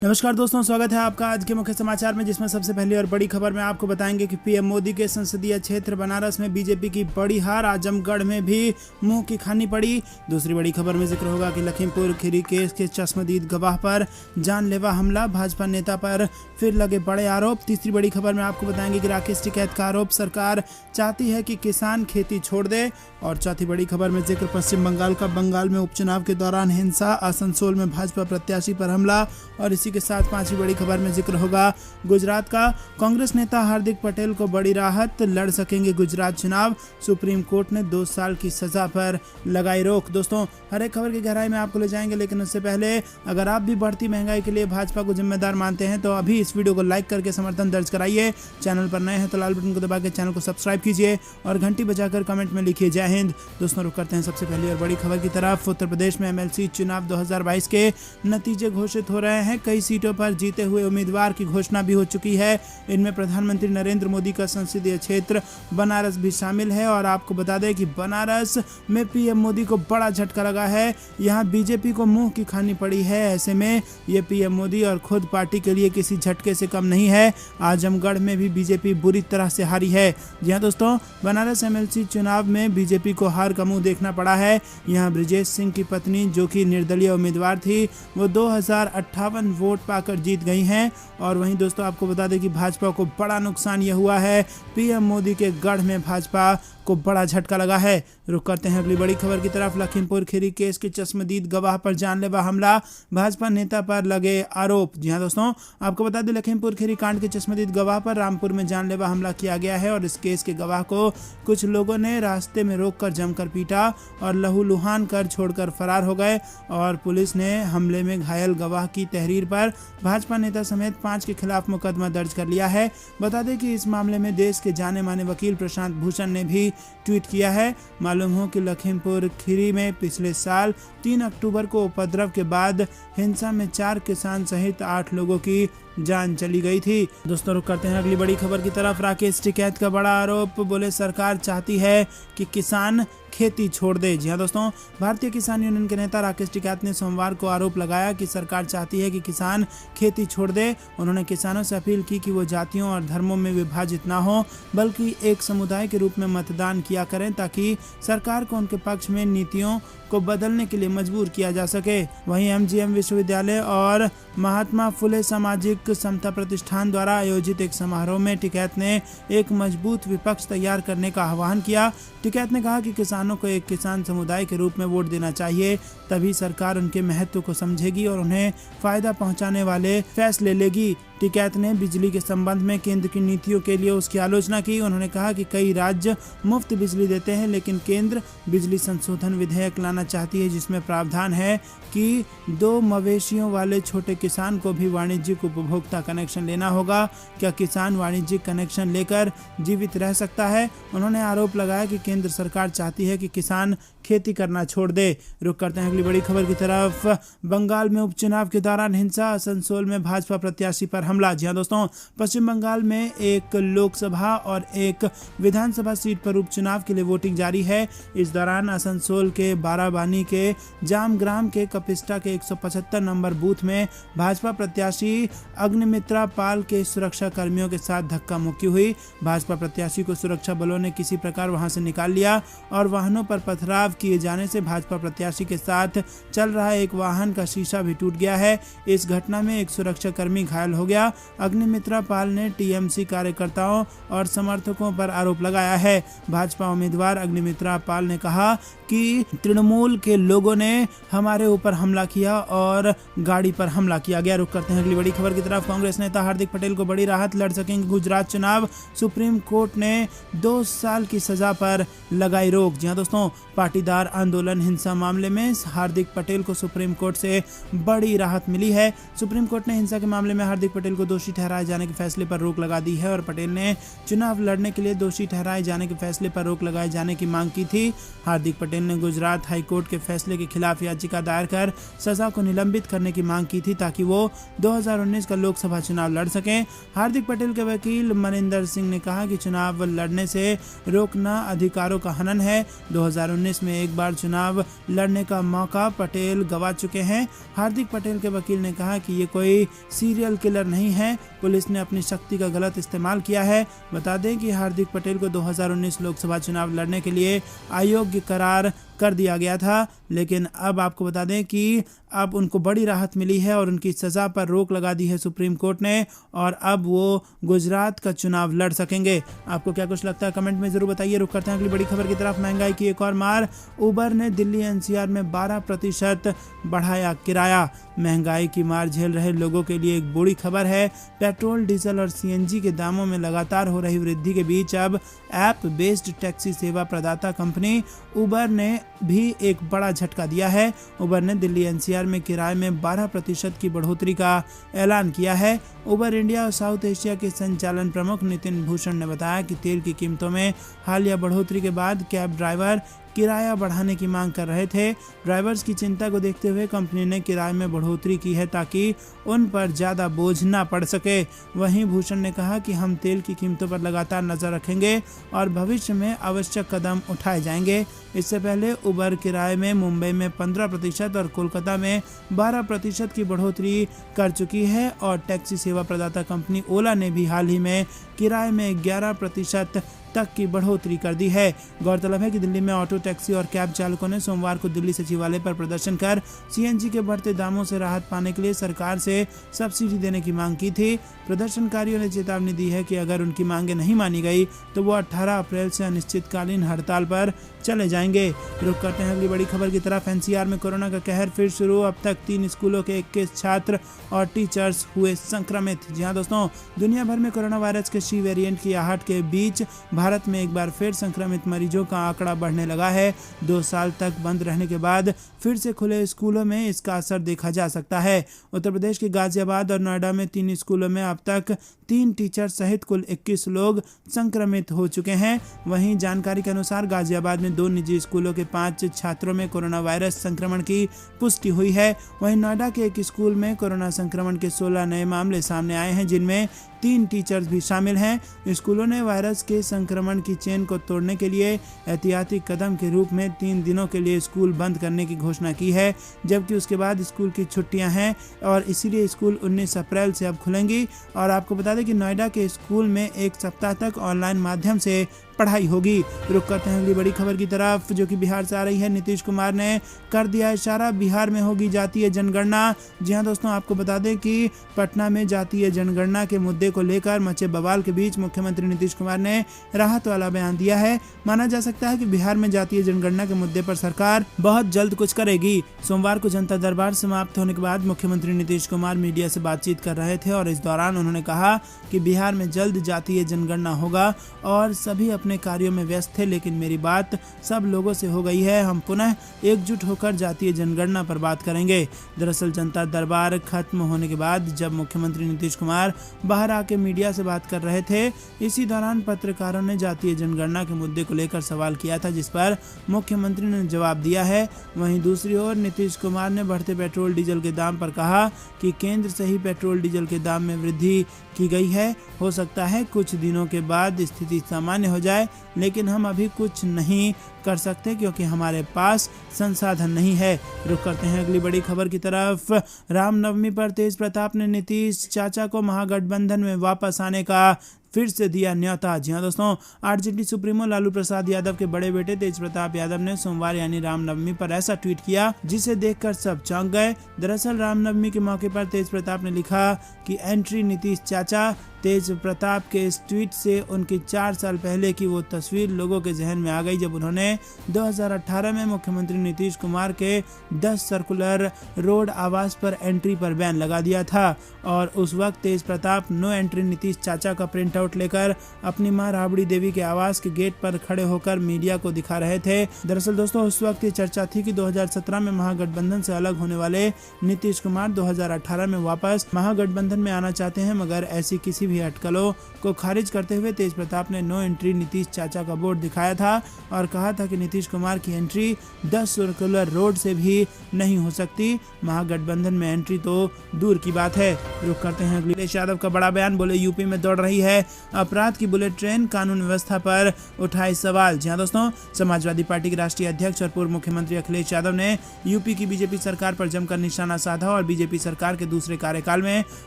नमस्कार दोस्तों, स्वागत है आपका आज के मुख्य समाचार में, जिसमें सबसे पहली और बड़ी खबर में आपको बताएंगे कि पीएम मोदी के संसदीय क्षेत्र बनारस में बीजेपी की बड़ी हार, आजमगढ़ में भी मुंह की खानी पड़ी। दूसरी बड़ी खबर में जिक्र होगा कि लखीमपुर खीरी केस के चश्मदीद गवाह पर जानलेवा हमला, भाजपा नेता पर फिर लगे बड़े आरोप। तीसरी बड़ी खबर में आपको बताएंगे कि राकेश टिकैत का आरोप, सरकार चाहती है कि किसान खेती छोड़ दे। और चौथी बड़ी खबर में जिक्र पश्चिम बंगाल का, बंगाल में उपचुनाव के दौरान हिंसा, आसनसोल में भाजपा प्रत्याशी पर हमला। और इसी के साथ पांचवी बड़ी खबर में जिक्र होगा गुजरात का, कांग्रेस नेता हार्दिक पटेल को बड़ी राहत, लड़ सकेंगे गुजरात चुनाव, सुप्रीम कोर्ट ने 2 साल की सजा पर लगाई रोक। दोस्तों, हर एक खबर की गहराई में आपको ले जाएंगे, लेकिन उससे पहले अगर आप भी बढ़ती महंगाई के लिए भाजपा को जिम्मेदार मानते हैं तो अभी इस वीडियो को लाइक करके समर्थन दर्ज कराइए। चैनल पर नए हैं तो लाल बटन को दबा के चैनल को सब्सक्राइब कीजिए और घंटी बजाकर कमेंट में लिखिए जय हिंद। दोस्तों, रुक करते हैं सबसे पहली और बड़ी खबर की तरफ। उत्तर प्रदेश में एमएलसी चुनाव 2022 के नतीजे घोषित हो रहे हैं। कई सीटों पर जीते हुए उम्मीदवार की घोषणा भी हो चुकी है। इनमें प्रधानमंत्री नरेंद्र मोदी का संसदीय क्षेत्र बनारस भी शामिल है। और आपको बता दें कि बनारस में पीएम मोदी को बड़ा झटका लगा है। यहां बीजेपी को मुंह की खानी पड़ी है। ऐसे में ये पीएम मोदी और खुद पार्टी के लिए किसी झटके से कम नहीं है। आजमगढ़ में भी बीजेपी बुरी तरह से हारी है। जी हां दोस्तों, बनारस एमएलसी चुनाव में बीजेपी को हार का मुंह देखना पड़ा है। यहां ब्रिजेश सिंह की पत्नी, जो कि निर्दलीय उम्मीदवार थी, वो 2058 वोट पाकर जीत गई हैं। और वहीं दोस्तों, आपको बता दें कि भाजपा को बड़ा नुकसान यह हुआ है। पीएम मोदी के गढ़ में भाजपा को बड़ा झटका लगा है। रुक करते हैं अगली बड़ी खबर की तरफ। लखीमपुर खीरी केस के चश्मदीद गवाह पर जानलेवा हमला, भाजपा नेता पर लगे आरोप। जी हां दोस्तों, आपको बता दें लखीमपुर खीरी कांड के चश्मदीद गवाह पर रामपुर में जानलेवा हमला किया गया है। और इस केस के गवाह को कुछ लोगों ने रास्ते में रोककर जमकर पीटा और लहूलुहान कर छोड़कर फरार हो गए। और पुलिस ने हमले में घायल गवाह की तहरीर पर भाजपा नेता समेत 5 के खिलाफ मुकदमा दर्ज कर लिया है। बता दें कि इस मामले में देश के जाने माने वकील प्रशांत भूषण ने भी ट्वीट किया है। मालूम हो कि लखीमपुर खीरी में पिछले साल 3 अक्टूबर को उपद्रव के बाद हिंसा में 4 किसान सहित 8 लोगों की जान चली गई थी। दोस्तों, रुक करते हैं अगली बड़ी खबर की तरफ। राकेश टिकैत का बड़ा आरोप, बोले सरकार चाहती है कि किसान खेती छोड़ दे। जी हां दोस्तों, भारतीय किसान यूनियन के नेता राकेश टिकैत ने सोमवार को आरोप लगाया कि सरकार चाहती है कि किसान खेती छोड़ दे। उन्होंने किसानों से अपील की कि वो जातियों और धर्मों में विभाजित ना हो, बल्कि एक समुदाय के रूप में मतदान किया करें, ताकि सरकार को उनके पक्ष में नीतियों को बदलने के लिए मजबूर किया जा सके। वहीं एमजीएम विश्वविद्यालय और महात्मा फुले सामाजिक समता प्रतिष्ठान द्वारा आयोजित एक समारोह में टिकैत ने एक मजबूत विपक्ष तैयार करने का आह्वान किया। टिकैत ने कहा कि किसानों को एक किसान समुदाय के रूप में वोट देना चाहिए, तभी सरकार उनके महत्व को समझेगी और उन्हें फायदा पहुंचाने वाले फैसले लेगी। टिकैत ने बिजली के संबंध में केंद्र की नीतियों के लिए उसकी आलोचना की। उन्होंने कहा कि कई राज्य मुफ्त बिजली देते हैं, लेकिन केंद्र बिजली संशोधन विधेयक लाना चाहती है, जिसमें प्रावधान है कि 2 मवेशियों वाले छोटे किसान को भी वाणिज्यिक उपभोक्ता कनेक्शन लेना होगा। क्या किसान वाणिज्यिक कनेक्शन लेकर जीवित रह सकता है? उन्होंने आरोप लगाया कि केंद्र सरकार चाहती है कि किसान खेती करना छोड़ दे। रुक करते हैं अगली बड़ी खबर की तरफ। बंगाल में उपचुनाव के दौरान हिंसा, आसनसोल में भाजपा प्रत्याशी पर हमला। जी हां दोस्तों, पश्चिम बंगाल में एक लोकसभा और एक विधानसभा सीट पर उपचुनाव के लिए वोटिंग जारी है। इस दौरान आसनसोल के बाराबानी के जामग्राम के कपिस्टा के 175 नंबर बूथ में भाजपा प्रत्याशी अग्निमित्रा पाल के सुरक्षा कर्मियों के साथ धक्का मुक्की हुई। भाजपा प्रत्याशी को सुरक्षा बलों ने किसी प्रकार वहां से निकाल लिया और वाहनों पर पथराव किए जाने से भाजपा प्रत्याशी के साथ चल रहा एक वाहन का शीशा भी टूट गया है। इस घटना में एक सुरक्षा कर्मी घायल हो गया। अग्निमित्रा पाल ने टीएमसी कार्यकर्ताओं और समर्थकों पर आरोप लगाया है। भाजपा उम्मीदवार अग्निमित्रा पाल ने कहा कि तृणमूल के लोगों ने हमारे ऊपर हमला किया और गाड़ी पर हमला किया गया। रुक करते हैं अगली बड़ी खबर की तरफ। कांग्रेस नेता हार्दिक पटेल को बड़ी राहत, लड़ सकेंगे गुजरात चुनाव, सुप्रीम कोर्ट ने 2 साल की सजा पर लगाई रोक। जी हां दोस्तों, पाटीदार आंदोलन हिंसा मामले में हार्दिक पटेल को सुप्रीम कोर्ट से बड़ी राहत मिली है। सुप्रीम कोर्ट ने हिंसा के मामले में हार्दिक पटेल को दोषी ठहराए जाने के फैसले पर रोक लगा दी है और पटेल ने चुनाव लड़ने के लिए दोषी ठहराए जाने के फैसले पर रोक लगाए जाने की मांग की थी। हार्दिक पटेल ने गुजरात हाईकोर्ट के फैसले के खिलाफ याचिका दायर कर सजा को निलंबित करने की मांग की थी, ताकि वो 2019 का लोकसभा चुनाव लड़ सकें। हार्दिक पटेल के वकील मनिंदर सिंह ने कहा कि चुनाव लड़ने से रोकना अधिकारों का हनन है। 2019 में में एक बार चुनाव लड़ने का मौका पटेल गंवा चुके हैं। हार्दिक पटेल के वकील ने कहा कि ये कोई सीरियल किलर नहीं है, पुलिस ने अपनी शक्ति का गलत इस्तेमाल किया है। बता दें कि हार्दिक पटेल को 2019 लोकसभा चुनाव लड़ने के लिए अयोग्य करार कर दिया गया था, लेकिन अब आपको बता दें कि अब उनको बड़ी राहत मिली है और उनकी सज़ा पर रोक लगा दी है सुप्रीम कोर्ट ने, और अब वो गुजरात का चुनाव लड़ सकेंगे। आपको क्या कुछ लगता है कमेंट में ज़रूर बताइए। रुक करते हैं अगली बड़ी खबर की तरफ। महंगाई की एक और मार, उबर ने दिल्ली एनसीआर में 12% बढ़ाया किराया। महंगाई की मार झेल रहे लोगों के लिए एक बुरी खबर है। पेट्रोल, डीजल और सीएनजी के दामों में लगातार हो रही वृद्धि के बीच अब ऐप बेस्ड टैक्सी सेवा प्रदाता कंपनी उबर ने भी एक बड़ा झटका दिया है। उबर ने दिल्ली एनसीआर में किराए में 12% की बढ़ोतरी का ऐलान किया है। उबर इंडिया और साउथ एशिया के संचालन प्रमुख नितिन भूषण ने बताया कि तेल की कीमतों में हालिया बढ़ोतरी के बाद कैब ड्राइवर किराया बढ़ाने की मांग कर रहे थे। ड्राइवर्स की चिंता को देखते हुए कंपनी ने किराए में बढ़ोतरी की है ताकि उन पर ज़्यादा बोझ ना पड़ सके। वहीं भूषण ने कहा कि हम तेल की कीमतों पर लगातार नज़र रखेंगे और भविष्य में आवश्यक कदम उठाए जाएंगे। इससे पहले उबर किराए में मुंबई में 15% और कोलकाता में 12% की बढ़ोतरी कर चुकी है, और टैक्सी सेवा प्रदाता कंपनी ओला ने भी हाल ही में किराए में 11% तक की बढ़ोतरी कर दी है। गौरतलब है कि दिल्ली में ऑटो, टैक्सी और कैब चालकों ने सोमवार को दिल्ली सचिवालय पर प्रदर्शन कर सीएनजी के बढ़ते दामों से राहत पाने के लिए सरकार से सब्सिडी देने की मांग की थी। प्रदर्शनकारियों ने चेतावनी दी है कि अगर उनकी मांगें नहीं मानी गई तो वो 18 अप्रैल से अनिश्चितकालीन हड़ताल पर चले जाएंगे। रुक करते हैं अगली बड़ी खबर की तरफ। एनसीआर में कोरोना का कहर फिर शुरू। अब तक 3 स्कूलों के 21 छात्र और टीचर्स हुए संक्रमित। जी हाँ दोस्तों, दुनिया भर में कोरोना वायरस के सी वेरिएंट की आहट के बीच भारत में एक बार फिर संक्रमित मरीजों का आंकड़ा बढ़ने लगा है। 2 साल तक बंद रहने के बाद फिर से खुले स्कूलों में इसका असर देखा जा सकता है। उत्तर प्रदेश के गाजियाबाद और नोएडा में 3 स्कूलों में अब तक 3 टीचर सहित कुल 21 लोग संक्रमित हो चुके हैं। वहीं जानकारी के अनुसार गाजियाबाद में 2 निजी स्कूलों के 5 छात्रों में कोरोना वायरस संक्रमण की पुष्टि हुई है। वहीं नोएडा के एक स्कूल में कोरोना संक्रमण के 16 नए मामले सामने आए हैं, जिनमें 3 टीचर्स भी शामिल हैं। स्कूलों ने वायरस के संक्रमण की चेन को तोड़ने के लिए एहतियाती कदम के रूप में 3 दिनों के लिए स्कूल बंद करने की घोषणा की है, जबकि उसके बाद स्कूल की छुट्टियां हैं और इसीलिए स्कूल 19 अप्रैल से अब खुलेंगी। और आपको बता दें कि नोएडा के स्कूल में 1 सप्ताह तक ऑनलाइन माध्यम से पढ़ाई होगी। रुक करते हैं अगली बड़ी खबर की तरफ, जो कि बिहार से आ रही है। नीतीश कुमार ने कर दिया इशारा, बिहार में होगी जातीय जनगणना। जी हां दोस्तों, आपको बता दें कि पटना में जातीय जनगणना के मुद्दे को लेकर मचे बवाल के बीच मुख्यमंत्री नीतीश कुमार ने राहत वाला बयान दिया है। माना जा सकता है कि बिहार में जातीय जनगणना के मुद्दे पर सरकार बहुत जल्द कुछ करेगी। सोमवार को जनता दरबार समाप्त होने के बाद मुख्यमंत्री नीतीश कुमार मीडिया से बातचीत कर रहे थे और इस दौरान उन्होंने कहा कि बिहार में जल्द जातीय जनगणना होगा और सभी अपने कार्यों में व्यस्त थे, लेकिन मेरी बात सब लोगों से हो गई है। हम पुनः एकजुट होकर जातीय जनगणना पर बात करेंगे। दरअसल जनता दरबार खत्म होने के बाद जब मुख्यमंत्री नीतीश कुमार बाहर आके मीडिया से बात कर रहे थे, इसी दौरान पत्रकारों ने जातीय जनगणना के मुद्दे को लेकर सवाल किया था, जिस पर मुख्यमंत्री ने जवाब दिया है। वहीं दूसरी ओर नीतीश कुमार ने बढ़ते पेट्रोल डीजल के दाम पर कहा कि केंद्र से ही पेट्रोल डीजल के दाम में वृद्धि की गई है। हो सकता है कुछ दिनों के बाद स्थिति सामान्य हो जाए, लेकिन हम अभी कुछ नहीं कर सकते क्योंकि हमारे पास संसाधन नहीं है। रुक करते हैं अगली बड़ी खबर की तरफ। रामनवमी पर तेज प्रताप ने नीतीश चाचा को महागठबंधन में वापस आने का फिर से दिया न्योता। जी हाँ दोस्तों, आरजेडी सुप्रीमो लालू प्रसाद यादव के बड़े बेटे तेज प्रताप यादव ने सोमवार यानी रामनवमी पर ऐसा ट्वीट किया जिसे देखकर सब चौंक गए। दरअसल रामनवमी के मौके पर तेज प्रताप ने लिखा कि एंट्री नीतीश चाचा। तेज प्रताप के इस ट्वीट से उनकी 4 साल पहले की वो तस्वीर लोगों के जहन में आ गई जब उन्होंने 2018 में मुख्यमंत्री नीतीश कुमार के 10 सर्कुलर रोड आवास पर एंट्री पर बैन लगा दिया था और उस वक्त तेज प्रताप नो एंट्री नीतीश चाचा का प्रिंट आउट लेकर अपनी मां राबड़ी देवी के आवास के गेट पर खड़े होकर मीडिया को दिखा रहे थे। दरअसल दोस्तों, उस वक्त ये चर्चा थी कि 2017 में महागठबंधन से अलग होने वाले नीतीश कुमार 2018 में वापस महागठबंधन में आना चाहते हैं, मगर ऐसी किसी भी अटकलों को खारिज करते हुए तेज प्रताप ने नो एंट्री नीतीश चाचा का बोर्ड दिखाया था और कहा था कि नीतीश कुमार की एंट्री 10 सर्कुलर रोड से भी नहीं हो सकती, महागठबंधन में एंट्री तो दूर की बात है। रुक करते हैं अखिलेश यादव का बड़ा बयान। बोले यूपी में दौड़ रही है अपराध की बुलेट ट्रेन कानून व्यवस्था पर उठाए सवाल। जी हाँ दोस्तों, समाजवादी पार्टी के राष्ट्रीय अध्यक्ष और पूर्व मुख्यमंत्री अखिलेश यादव ने यूपी की बीजेपी सरकार पर जमकर निशाना साधा और बीजेपी सरकार के दूसरे कार्यकाल में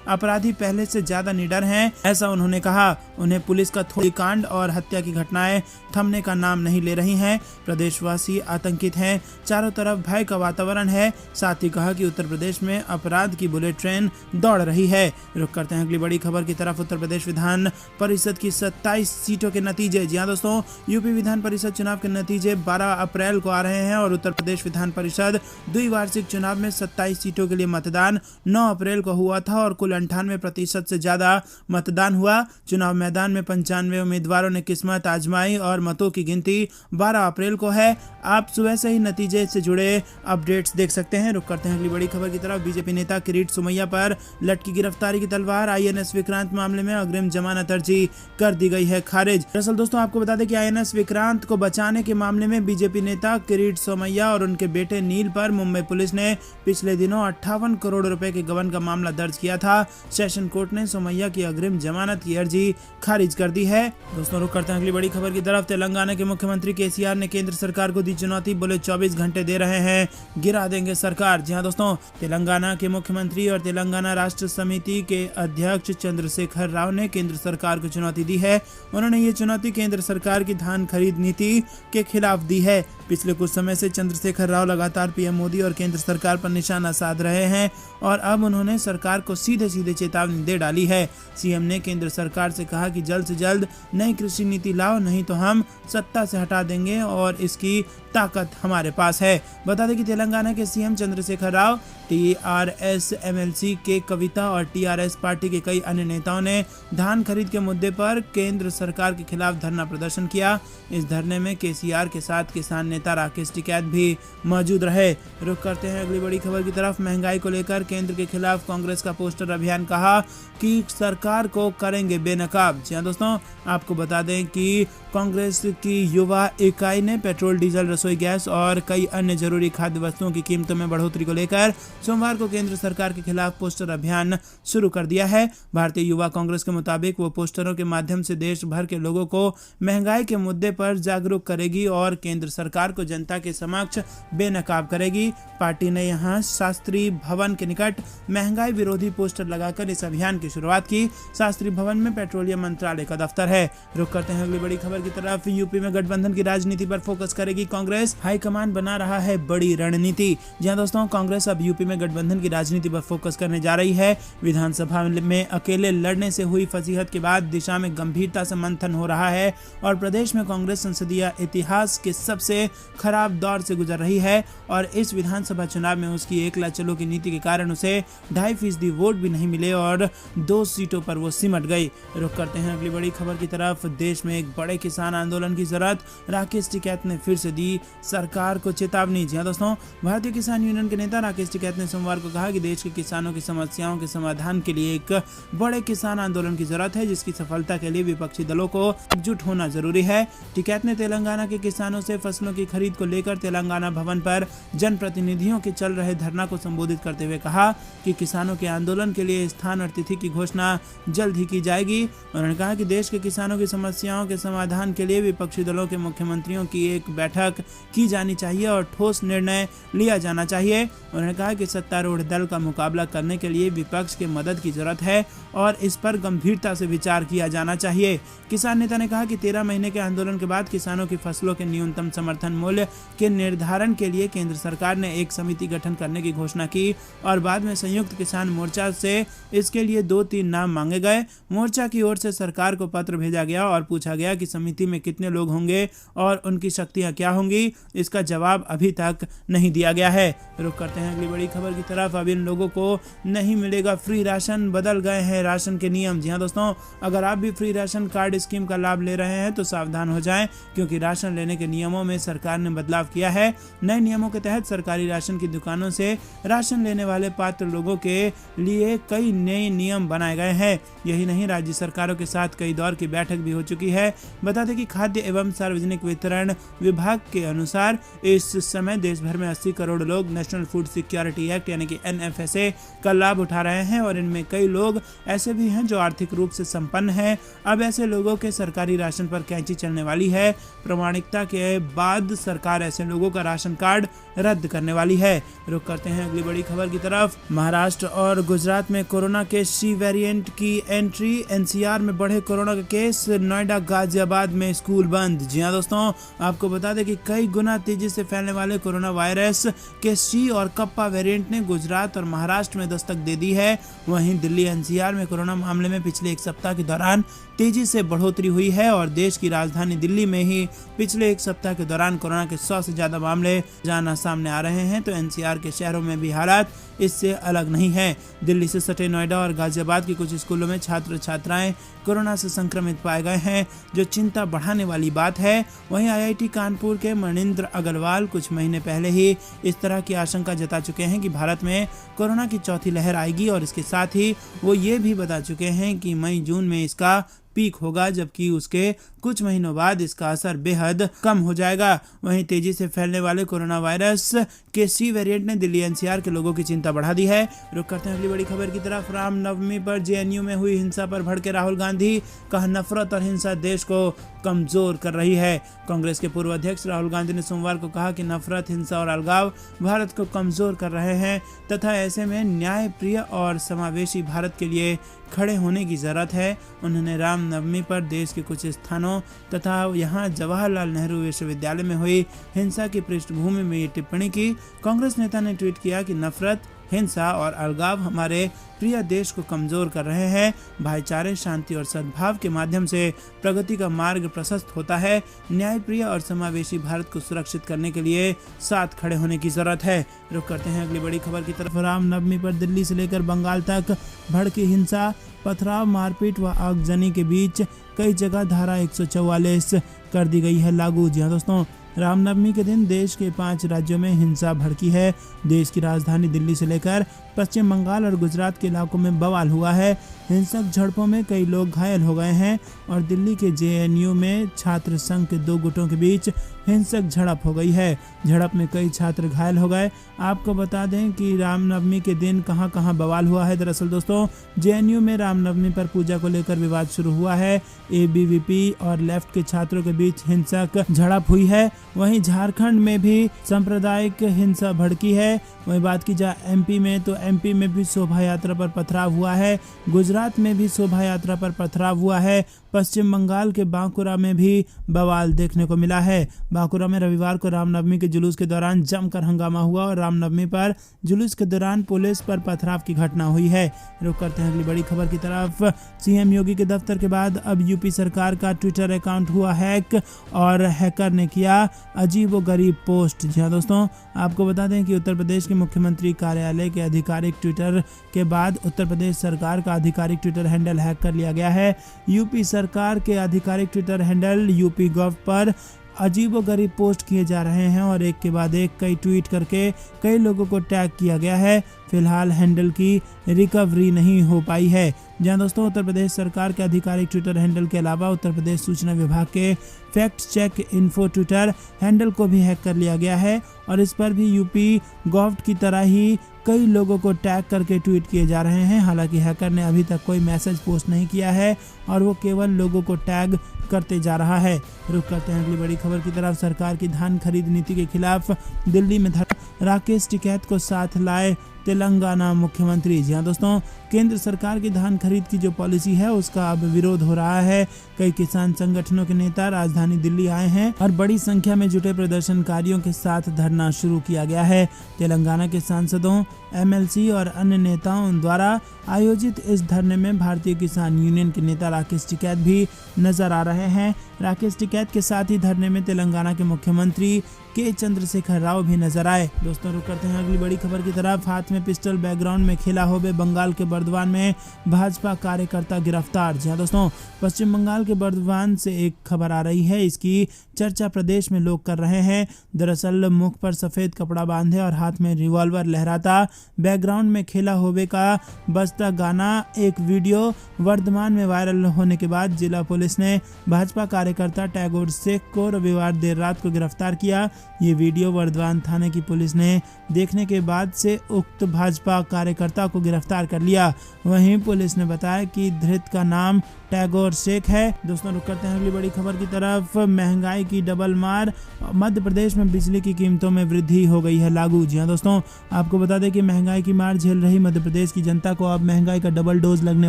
अपराधी पहले से ज्यादा निडर हैं, ऐसा उन्होंने कहा। उन्हें पुलिस का गोलीकांड और हत्या की घटनाएं थमने का नाम नहीं ले रही हैं। प्रदेशवासी आतंकित हैं, चारों तरफ भय का वातावरण है। साथ ही कहा कि उत्तर प्रदेश में अपराध की बुलेट ट्रेन दौड़ रही है। रुक करते हैं अगली बड़ी खबर की तरफ। उत्तर प्रदेश विधान परिषद की 27 सीटों के नतीजे। जी हाँ दोस्तों, यूपी विधान परिषद चुनाव के नतीजे 12 अप्रैल को आ रहे हैं और उत्तर प्रदेश विधान परिषद द्विवार्षिक चुनाव में 27 सीटों के लिए मतदान 9 अप्रैल को हुआ था और कुल 98% से ज्यादा मतदान हुआ। चुनाव मैदान में 95 उम्मीदवारों ने किस्मत आजमाई और मतों की गिनती 12 अप्रैल को है। आप सुबह से ही नतीजे से जुड़े अपडेट्स देख सकते हैं। रुक करते हैं अगली बड़ी खबर की तरफ। बीजेपी नेता किरीट सोमैया पर लटकी गिरफ्तारी की तलवार। आईएनएस विक्रांत मामले में अग्रिम जमानत अर्जी कर दी गई है खारिज। दरअसल दोस्तों, आपको बता दें कि आईएनएस विक्रांत को बचाने के मामले में बीजेपी नेता किरीट सोमैया और उनके बेटे नील पर मुंबई पुलिस ने पिछले दिनों 58 करोड़ रुपए के गबन का मामला दर्ज किया था। सेशन कोर्ट ने सोमैया की अग्रिम जमानत की अर्जी खारिज कर दी है। दोस्तों, रुक करते हैं अगली बड़ी खबर की तरफ। तेलंगाना के मुख्यमंत्री केसीआर ने केंद्र सरकार को दी चुनौती, बोले 24 घंटे दे रहे हैं, गिरा देंगे सरकार। जी हाँ दोस्तों, तेलंगाना के मुख्यमंत्री और तेलंगाना राष्ट्र समिति के अध्यक्ष चंद्रशेखर राव ने केंद्र सरकार को चुनौती दी है। उन्होंने ये चुनौती केंद्र सरकार की धान खरीद नीति के खिलाफ दी है। पिछले कुछ समय से चंद्रशेखर राव लगातार पीएम मोदी और केंद्र सरकार पर निशाना साध रहे हैं और अब उन्होंने सरकार को सीधे सीधे चेतावनी दे डाली है। सीएम ने केंद्र सरकार से कहा कि जल्द से जल्द नई कृषि नीति लाओ, नहीं तो हम सत्ता से हटा देंगे और इसकी ताकत हमारे पास है। बता दें कि तेलंगाना के CM Chandrashekhar Rao, TRS MLC के कविता और टीआरएस पार्टी के कई अन्य नेताओं ने धान खरीद के मुद्दे पर केंद्र सरकार के खिलाफ धरना प्रदर्शन किया। इस धरने में केसीआर के साथ किसान नेता राकेश टिकैत भी मौजूद रहे। रुक करते हैं अगली बड़ी खबर की तरफ। महंगाई को लेकर केंद्र के खिलाफ कांग्रेस का पोस्टर अभियान, कहा कि सरकार को करेंगे बेनकाब। जी हाँ दोस्तों, आपको बता दें कि कांग्रेस की युवा इकाई ने पेट्रोल, डीजल, रसोई गैस और कई अन्य जरूरी खाद्य वस्तुओं की कीमतों में बढ़ोतरी को लेकर सोमवार को केंद्र सरकार के खिलाफ पोस्टर अभियान शुरू कर दिया है। भारतीय युवा कांग्रेस के मुताबिक वो पोस्टरों के माध्यम से देश भर के लोगों को महंगाई के मुद्दे पर जागरूक करेगी और केंद्र सरकार को जनता के समक्ष बेनकाब करेगी। पार्टी ने यहां शास्त्री भवन के निकट महंगाई विरोधी पोस्टर लगाकर इस अभियान की शुरुआत की। शास्त्री भवन में पेट्रोलियम मंत्रालय का दफ्तर है। रुक करते हैं अगली बड़ी खबर की तरफ। यूपी में गठबंधन की राजनीति पर फोकस करेगी कांग्रेस, हाईकमान बना रहा है बड़ी रणनीति। जी हां दोस्तों, कांग्रेस अब यूपी में गठबंधन की राजनीति पर फोकस करने जा रही है। विधानसभा में अकेले लड़ने से हुई फजीहत के बाद दिशा में गंभीरता से मंथन हो रहा है और प्रदेश में कांग्रेस संसदीय इतिहास के सबसे खराब दौर से गुजर रही है और इस विधानसभा चुनाव में उसकी एकला चलो की नीति के कारण उसे 2.5% वोट भी नहीं मिले और 2 सीटों पर वो सिमट गई। रुक करते हैं अगली बड़ी खबर की तरफ। देश में एक बड़े किसान आंदोलन की जरूरत, राकेश टिकैत ने फिर से दी सरकार को चेतावनी। जी हां दोस्तों, भारतीय किसान यूनियन के नेता राकेश टिकैत ने सोमवार को कहा कि देश के किसानों की समस्याओं के समाधान के लिए एक बड़े किसान आंदोलन की जरूरत है, जिसकी सफलता के लिए विपक्षी दलों को एकजुट होना जरूरी है। टिकैत ने तेलंगाना के किसानों से फसलों की खरीद को लेकर तेलंगाना भवन पर जनप्रतिनिधियों के चल रहे धरना को संबोधित करते हुए कहा कि किसानों के आंदोलन के लिए स्थान और तिथि की घोषणा जल्द ही की जाएगी। उन्होंने कहा कि देश के किसानों की समस्याओं के समाधान के लिए विपक्षी दलों के मुख्यमंत्रियों की एक बैठक की जानी चाहिए और ठोस निर्णय लिया जाना चाहिए। उन्होंने कहा कि सत्तारूढ़ दल का मुकाबला करने के लिए विपक्ष की मदद की जरूरत है और इस पर गंभीरता से विचार किया जाना चाहिए। किसान नेता ने कहा कि 13 महीने के आंदोलन के बाद किसानों की फसलों के न्यूनतम समर्थन मूल्य के निर्धारण के लिए केंद्र सरकार ने एक समिति गठन करने की घोषणा की और बाद में संयुक्त किसान मोर्चा से इसके लिए 2-3 नाम मांगे गए। मोर्चा की ओर से सरकार को पत्र भेजा गया और पूछा गया कि समिति में कितने लोग होंगे और उनकी शक्तियां क्या होंगी। इसका जवाब अभी तक नहीं दिया गया है। रुक करते हैं अगली बड़ी खबर की तरफ। अब इन लोगों को नहीं मिलेगा फ्री राशन, बदल गए हैं राशन के नियम। जी हाँ दोस्तों, अगर आप भी फ्री राशन कार्ड स्कीम का लाभ ले रहे हैं तो सावधान हो जाएं, क्योंकि राशन लेने के नियमों में सरकार ने बदलाव किया है। नए नियमों के तहत सरकारी राशन की दुकानों से राशन लेने वाले पात्र लोगों के लिए कई नए नियम बनाए गए हैं। यही नहीं, राज्य सरकारों के साथ कई दौर की बैठक भी हो चुकी है। बता दें कि खाद्य एवं सार्वजनिक वितरण विभाग के अनुसार इस समय देश भर में 80 करोड़ लोग नेशनल फूड सिक्योरिटी एक्ट यानी कि NFSA का लाभ उठा रहे हैं और इनमें कई लोग ऐसे भी हैं जो आर्थिक रूप से संपन्न हैं। अब ऐसे लोगों के सरकारी राशन पर कैंची चलने वाली है। प्रमाणिकता के बाद सरकार ऐसे लोगों का राशन कार्ड रद्द करने वाली है। रुक करते हैं अगली बड़ी खबर की तरफ। महाराष्ट्र और गुजरात में कोरोना के C वेरिएंट की एंट्री। NCR में बढ़े कोरोना के केस। नोएडा गाजियाबाद में स्कूल बंद। जी हाँ दोस्तों, आपको बता दें कि कई गुना तेजी से फैलने वाले कोरोना वायरस के C और कप्पा वेरिएंट ने गुजरात और महाराष्ट्र में दस्तक दे दी है। वहीं दिल्ली NCR में कोरोना मामले में पिछले एक सप्ताह के दौरान तेजी से बढ़ोतरी हुई है और देश की राजधानी दिल्ली में ही पिछले एक सप्ताह के दौरान कोरोना के 100 से ज्यादा मामले जाना सामने आ रहे हैं। तो NCR के शहरों में भी हालात इससे अलग नहीं है। दिल्ली से सटे नोएडा और गाजियाबाद की कुछ स्कूलों में छात्र छात्राएं कोरोना से संक्रमित पाए गए हैं, जो चिंता बढ़ाने वाली बात है। वहीं IIT कानपुर के मणिंद्र अग्रवाल कुछ महीने पहले ही इस तरह की आशंका जता चुके हैं कि भारत में कोरोना की चौथी लहर आएगी और इसके साथ ही वो ये भी बता चुके हैं कि मई जून में इसका पीक होगा, जबकि उसके कुछ महीनों बाद इसका असर बेहद कम हो जाएगा। वहीं तेजी से फैलने वाले कोरोना वायरस के C वेरिएंट ने दिल्ली NCR के लोगों की चिंता बढ़ा दी है। रुक करते हैं अगली बड़ी खबर की तरफ। रामनवमी पर JNU में हुई हिंसा पर भड़के राहुल गांधी। कहा नफरत और हिंसा देश को कमजोर कर रही है। कांग्रेस के पूर्व अध्यक्ष राहुल गांधी ने सोमवार को कहा कि नफरत, हिंसा और अलगाव भारत को कमजोर कर रहे हैं तथा ऐसे में न्यायप्रिय और समावेशी भारत के लिए खड़े होने की जरूरत है। उन्होंने रामनवमी पर देश के कुछ स्थानों तथा यहाँ जवाहरलाल नेहरू विश्वविद्यालय में हुई हिंसा की पृष्ठभूमि में ये टिप्पणी की। कांग्रेस नेता ने ट्वीट किया कि नफरत, हिंसा और अलगाव हमारे प्रिय देश को कमजोर कर रहे हैं। भाईचारे, शांति और सद्भाव के माध्यम से प्रगति का मार्ग प्रशस्त होता है। न्यायप्रिय और समावेशी भारत को सुरक्षित करने के लिए साथ खड़े होने की जरूरत है। रुक करते हैं अगली बड़ी खबर की तरफ। रामनवमी पर दिल्ली से लेकर बंगाल तक भड़की हिंसा, पथराव, मारपीट व आगजनी के बीच कई जगह धारा 144 कर दी गई है लागू। जी हाँ दोस्तों, रामनवमी के दिन देश के 5 राज्यों में हिंसा भड़की है। देश की राजधानी दिल्ली से लेकर पश्चिम बंगाल और गुजरात के इलाकों में बवाल हुआ है। हिंसक झड़पों में कई लोग घायल हो गए हैं और दिल्ली के JNU में छात्र संघ के 2 गुटों के बीच हिंसक झड़प हो गई है। झड़प में कई छात्र घायल हो गए। आपको बता दें कि रामनवमी के दिन कहां कहां बवाल हुआ है। दरअसल दोस्तों, JNU में रामनवमी पर पूजा को लेकर विवाद शुरू हुआ है। ABVP और लेफ्ट के छात्रों के बीच हिंसक झड़प हुई है। वहीं झारखंड में भी सांप्रदायिक हिंसा भड़की है। वहीं बात की जाए MP में, तो MP में भी शोभा यात्रा पर पथराव हुआ है। गुजरात में भी शोभा यात्रा पर पथराव हुआ है। पश्चिम बंगाल के बांकुरा में भी बवाल देखने को मिला है। बांकुरा में रविवार को रामनवमी के जुलूस के दौरान जमकर हंगामा हुआ और रामनवमी पर जुलूस के दौरान पुलिस पर पथराव की घटना हुई है। रुक करते हैं अगली बड़ी खबर की तरफ। CM योगी के दफ्तर के बाद अब UP सरकार का ट्विटर अकाउंट हुआ हैक और हैकर ने किया अजीबोगरीब पोस्ट। जी हाँ दोस्तों, आपको बता दें कि उत्तर प्रदेश के मुख्यमंत्री कार्यालय के आधिकारिक ट्विटर के बाद उत्तर प्रदेश सरकार का आधिकारिक ट्विटर हैंडल हैक कर लिया गया है। UP सरकार के आधिकारिक ट्विटर हैंडल UP.gov पर अजीबोगरीब पोस्ट किए जा रहे हैं और एक के बाद एक कई ट्वीट करके कई लोगों को टैग किया गया है। फिलहाल हैंडल की रिकवरी नहीं हो पाई है। जहां दोस्तों, उत्तर प्रदेश सरकार के आधिकारिक ट्विटर हैंडल के अलावा उत्तर प्रदेश सूचना विभाग के fact check info Twitter handle को भी हैक कर लिया गया है और इस पर भी UP.gov की तरह ही कई लोगों को टैग करके ट्वीट किए जा रहे हैं। हालांकि हैकर ने अभी तक कोई मैसेज पोस्ट नहीं किया है और वो केवल लोगों को टैग करते जा रहा है। रुक करते हैं अगली बड़ी खबर की तरफ। सरकार की धान खरीद नीति के खिलाफ दिल्ली में धरना। राकेश टिकैत को साथ लाए तेलंगाना मुख्यमंत्री। जी हाँ दोस्तों, केंद्र सरकार की धान खरीद की जो पॉलिसी है उसका अब विरोध हो रहा है। कई किसान संगठनों के नेता राजधानी दिल्ली आए हैं और बड़ी संख्या में जुटे प्रदर्शनकारियों के साथ धरना शुरू किया गया है। तेलंगाना के सांसदों, MLC और अन्य नेताओं द्वारा आयोजित इस धरने में भारतीय किसान यूनियन के नेता राकेश टिकैत भी नजर आ रहे हैं। राकेश टिकैत के साथ ही धरने में तेलंगाना के मुख्यमंत्री के चंद्रशेखर राव भी नजर आए। दोस्तों, रुक करते हैं अगली बड़ी खबर की तरफ। हाथ में पिस्टल, बैकग्राउंड में खेला होबे बंगाल के बर्दवान में भाजपा कार्यकर्ता गिरफ्तार। जी हाँ दोस्तों, पश्चिम बंगाल के बर्दवान से एक खबर आ रही है। इसकी चर्चा प्रदेश में लोग कर रहे हैं। दरअसल मुख पर सफेद कपड़ा बांधे और हाथ में रिवॉल्वर लहराता बैकग्राउंड में खेला होबे का बजता गाना एक वीडियो वर्धमान में वायरल होने के बाद जिला पुलिस ने भाजपा कार्यकर्ता टैगोर शेख को रविवार देर रात को गिरफ्तार किया। ये वीडियो वर्धमान थाने की पुलिस ने देखने के बाद से उक्त भाजपा कार्यकर्ता को गिरफ्तार कर लिया। वहीं पुलिस ने बताया कि धृत का नाम टैगोर शेख है। दोस्तों रुक करते हैं अगली बड़ी खबर की तरफ। महंगाई की डबल मार, मध्य प्रदेश में बिजली की कीमतों में वृद्धि हो गई है लागू। जी हां दोस्तों, आपको बता दें कि महंगाई की मार झेल रही मध्य प्रदेश की जनता को अब महंगाई का डबल डोज लगने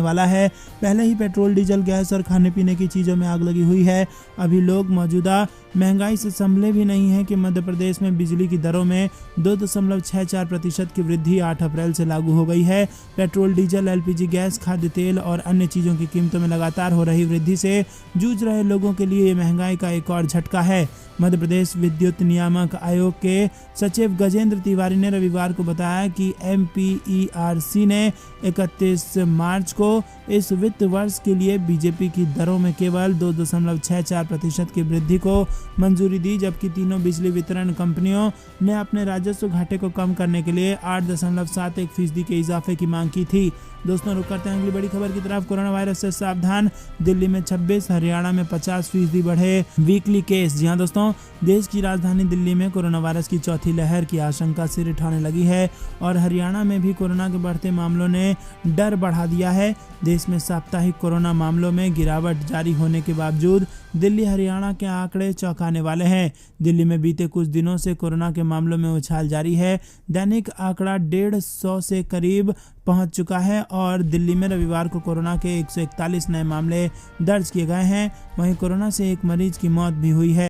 वाला है। पहले ही पेट्रोल, डीजल, गैस और खाने पीने की चीजों में आग लगी हुई है। अभी लोग मौजूदा महंगाई से संभले भी नहीं है कि मध्य प्रदेश में बिजली की दरों में 2.64% की वृद्धि 8 अप्रैल से लागू हो गई है। पेट्रोल, डीजल, एलपीजी गैस, खाद्य तेल और अन्य चीजों की कीमतों में लगातार हो रही वृद्धि से जूझ रहे लोगों के लिए महंगाई का एक और झटका है। मध्य प्रदेश विद्युत नियामक आयोग के सचिव गजेंद्र तिवारी ने रविवार को बताया कि MPERC ने 31 मार्च को इस वित्त वर्ष के लिए बीजेपी की दरों में केवल 2.64% की वृद्धि को मंजूरी दी, जबकि तीनों बिजली वितरण कंपनियों ने अपने राजस्व घाटे को कम करने के लिए 8.71% के इजाफे की मांग की थी। दोस्तों रुक करते हैं अगली बड़ी खबर की तरफ। कोरोना वायरस से सावधान, दिल्ली में 26, हरियाणा में 50% बढ़े वीकली केस। जी हां दोस्तों, देश की राजधानी दिल्ली में कोरोना वायरस की चौथी लहर की आशंका सिर उठाने लगी है और हरियाणा में भी कोरोना के बढ़ते मामलों ने डर बढ़ा दिया है। देश में साप्ताहिक कोरोना मामलों में गिरावट जारी होने के बावजूद दिल्ली, हरियाणा के आंकड़े चौंकाने वाले हैं। दिल्ली में बीते कुछ दिनों से कोरोना के मामलों में उछाल जारी है। दैनिक आंकड़ा 150 से करीब पहुंच चुका है और दिल्ली में रविवार को कोरोना के 141 नए मामले दर्ज किए गए हैं। वहीं कोरोना से एक मरीज की मौत भी हुई है।